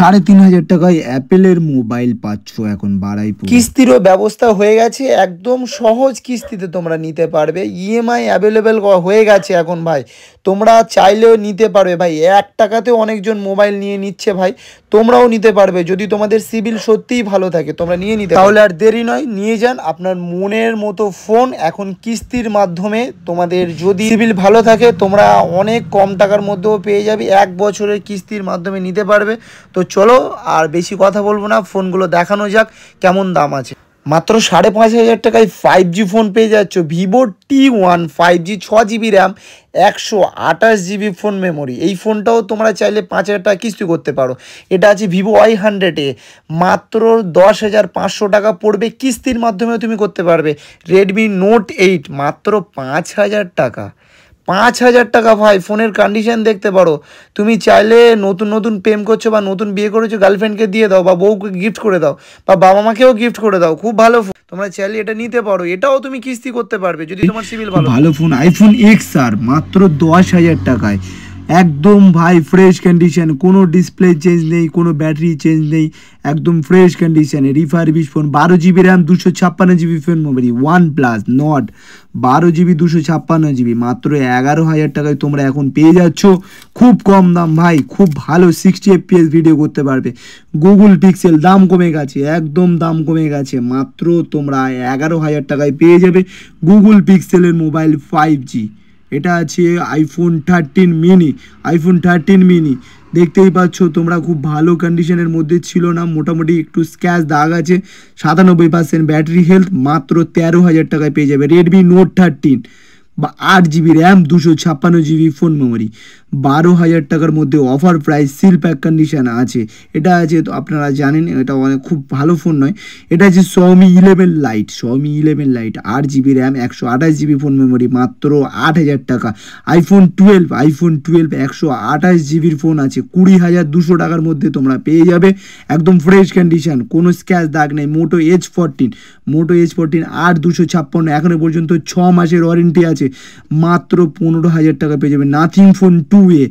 ৩,৫০০ টাকায় অ্যাপেলের মোবাইল পাচ্ছ এখন বারাইপুর। কিস্তিরও ব্যবস্থা হয়ে গেছে, একদম সহজ কিস্তিতে তোমরা নিতে পারবে। ইএমআই অ্যাভেলেবেল হয়ে গেছে এখন ভাই, তোমরা চাইলেও নিতে পারবে ভাই। ১ টাকাতেও অনেকজন মোবাইল নিয়ে নিচ্ছে ভাই, তোমরাও নিতে পারবে যদি তোমাদের সিভিল সত্যিই ভালো থাকে, তোমরা নিয়ে নিতে। তাহলে আর দেরি নয়, নিয়ে যান আপনার মনের মতো ফোন এখন কিস্তির মাধ্যমে। তোমাদের যদি সিভিল ভালো থাকে তোমরা অনেক কম টাকার মধ্যেও পেয়ে যাবে, 1 বছরের কিস্তির মাধ্যমে নিতে পারবে। তো চলো আর বেশি কথা বলবো না, ফোনগুলো দেখানো যাক কেমন দাম আছে। মাত্র ৫,৫০০ টাকায় 5G ফোন পেয়ে যাচ্ছ, Vivo T1 5G 6GB RAM 128GB phone memory. এই ফোনটাও তোমরা চাইলে 5,০০০ টাকা কিস্তি করতে পারো। এটা আছে ভিভো Y100 মাত্র 10,৫০০ টাকা পড়বে, কিস্তির মাধ্যমেও তুমি করতে পারবে। রেডমি নোট 8 মাত্র 5,০০০ টাকা। 5,০০০ টাকা ভাই, ফোনের কন্ডিশন দেখতে পারো। তুমি চাইলে নতুন নতুন প্রেম করছো বা নতুন বিয়ে করেছো, গার্লফ্রেন্ডকে দিয়ে দাও বা বউকে গিফট করে দাও বা বাবা মাকেও গিফট করে দাও, খুব ভালো ফোন। তোমরা চাইলে এটা নিতে পারো, এটাও তুমি কিস্তি করতে পারবে যদি তোমার সিভিল ভালো ফোন। আইফোন XR মাত্র 10,০০০ টাকায়, একদম ভাই ফ্রেশ কন্ডিশন, কোনো ডিসপ্লে চেঞ্জ নেই, কোনো ব্যাটারি চেঞ্জ নেই, একদম ফ্রেশ কন্ডিশনে refurbish phone. 12GB RAM 256GB phone memory, OnePlus Nord 12GB 256GB মাত্র 11,০০০ টাকায় তোমরা এখন পেয়ে যাচ্ছ। খুব কম দাম ভাই, খুব ভালো 60 FPS ভিডিও করতে পারবে। গুগল পিক্সেল দাম কমে গেছে, একদম দাম কমে গেছে, মাত্র তোমরা 11,০০০ টাকায় পেয়ে যাবে গুগল পিক্সেলের মোবাইল 5G। এটা আছে আইফোন 13 মিনি। আইফোন 13 মিনি দেখতেই পাচ্ছ তোমরা, খুব ভালো কন্ডিশনের মধ্যে ছিল না, মোটামুটি একটু স্ক্র্যাচ দাগ আছে, 97% ব্যাটারি হেলথ, মাত্র 13,০০০ টাকায় পেয়ে যাবে। রেডমি নোট 13 বা 8GB RAM 256GB phone memory, 12,০০০ টাকার মধ্যে offer price, seal pack condition আছে। এটা আছে তো আপনারা জানেন, এটা অনেক খুব ভালো ফোন নয়। এটা আছে Xiaomi 11 Lite, Xiaomi 11 Lite 8GB RAM 128GB phone memory, মাত্র 8,০০০ টাকা। আইফোন 12 128GBর ফোন আছে, 20,200 টাকার মধ্যে তোমরা পেয়ে যাবে, একদম ফ্রেশ কন্ডিশন, কোনো স্ক্র্যাচ দাগ নেই। মোটো H14 8/256 এখনো পর্যন্ত 6 মাসের ওয়ারেন্টি আছে, মাত্র 15,০০০ টাকা পেয়ে যাবে। নাথিং ফোন 2A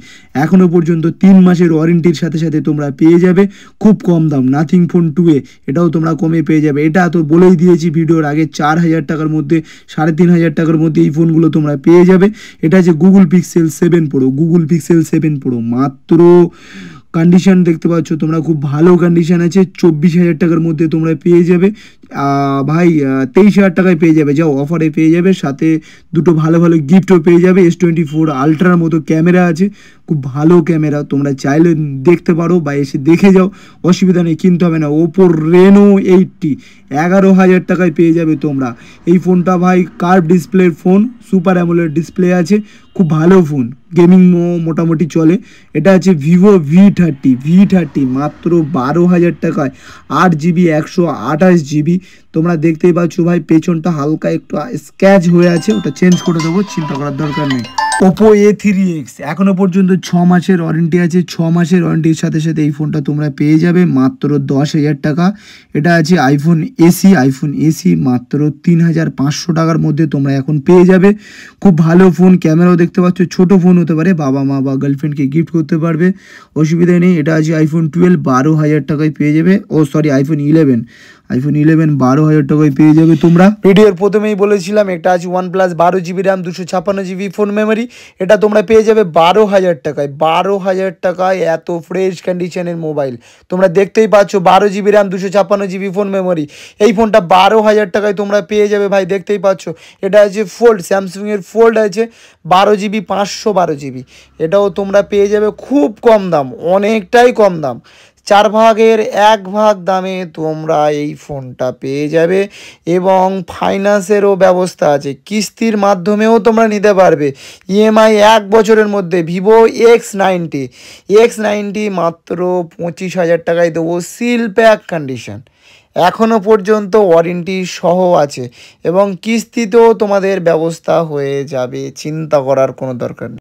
এখনো পর্যন্ত 3 মাসের ওয়ারেন্টির সাথে সাথে তোমরা পেয়ে যাবে, খুব কম দাম। নাথিং ফোন 2A এটাও তোমরা কমে পেয়ে যাবে। এটা তো বলেই দিয়েছি ভিডিওর আগে, 4,০০০ টাকার মধ্যে 3,৫০০ টাকার মধ্যে এই ফোনগুলো তোমরা পেয়ে যাবে। এটা আছে Google pixel 7 pro, Google pixel 7 pro মাত্র কন্ডিশন দেখতে পাচ্ছ তোমরা, খুব ভালো কন্ডিশন আছে, 24,০০০ টাকার মধ্যে তোমরা পেয়ে যাবে ভাই। 23,০০০ টাকায় পেয়ে যাবে, যাও অফারে পেয়ে যাবে, সাথে দুটো ভালো ভালো গিফটও পেয়ে যাবে। S24 আলট্রার মতো ক্যামেরা আছে, খুব ভালো ক্যামেরা, তোমরা চাইলে দেখতে পারো বা এসে দেখে যাও, অসুবিধা নেই, কিনতে হবে না। ওপো রেনো 80 11,০০০ টাকায় পেয়ে যাবে তোমরা। এই ফোনটা ভাই কার্ভ ডিসপ্লের ফোন, সুপার অ্যামোলেড ডিসপ্লে আছে, খুব ভালো ফোন, গেমিং মোটামুটি চলে। এটা আছে ভিভো V30 মাত্র 12,০০০ টাকায়, 8GB 128GB। তোমরা দেখতেই পাচ্ছ ভাই, পেছনটা হালকা একটু স্ক্র্যাচ হয়ে আছে, ওটা চেঞ্জ করে দেবো, চিন্তা করার দরকার নেই। ওপো A3X এখনো পর্যন্ত 6 মাসের ওয়ারেন্টি আছে, 6 মাসের ওয়ারেন্টির সাথে সাথে এই ফোনটা তোমরা পেয়ে যাবে মাত্র 10,০০০ টাকা। এটা আছে আইফোন এসি মাত্র 3,৫০০ টাকার মধ্যে তোমরা এখন পেয়ে যাবে, খুব ভালো ফোন। ক্যামেরাও দেখতে পাচ্ছ, ছোট ফোন হতে পারে, বাবা মা বা গার্লফ্রেন্ডকে গিফট করতে পারবে, অসুবিধা নেই। এটা আছে আইফোন 12 12,০০০ টাকায় পেয়ে যাবে। আইফোন 11 12,০০০ টাকায় পেয়ে যাবে তোমরা। ভিডিওর প্রথমেই বলেছিলাম এটা আছে OnePlus 12GB RAM 256GB phone memory, এটা তোমরা পেয়ে যাবে 12,০০০ টাকায়। 12,০০০ টাকায় এত ফ্রেশ কন্ডিশনের মোবাইল তোমরা দেখতেই পাচ্ছ, 12GB RAM 256GB phone memory. এই ফোনটা 12,০০০ টাকায় তোমরা পেয়ে যাবে ভাই, দেখতেই পাচ্ছ। এটা আছে ফোল্ড, স্যামসাংয়ের ফোল্ড আছে 12GB 512GB, এটাও তোমরা পেয়ে যাবে খুব কম দাম, অনেকটাই কম দাম, 4 ভাগের 1 ভাগ দামে তোমরা এই ফোনটা পেয়ে যাবে। এবং ফাইন্যান্সেরও ব্যবস্থা আছে, কিস্তির মাধ্যমেও তোমরা নিতে পারবে, ইএমআই 1 বছরের মধ্যে। ভিভো X90 মাত্র 25,০০০ টাকায় দেবো, সিল প্যাক কন্ডিশন, এখনও পর্যন্ত ওয়ারেন্টি সহ আছে এবং কিস্তিতেও তোমাদের ব্যবস্থা হয়ে যাবে, চিন্তা করার কোনো দরকার নেই।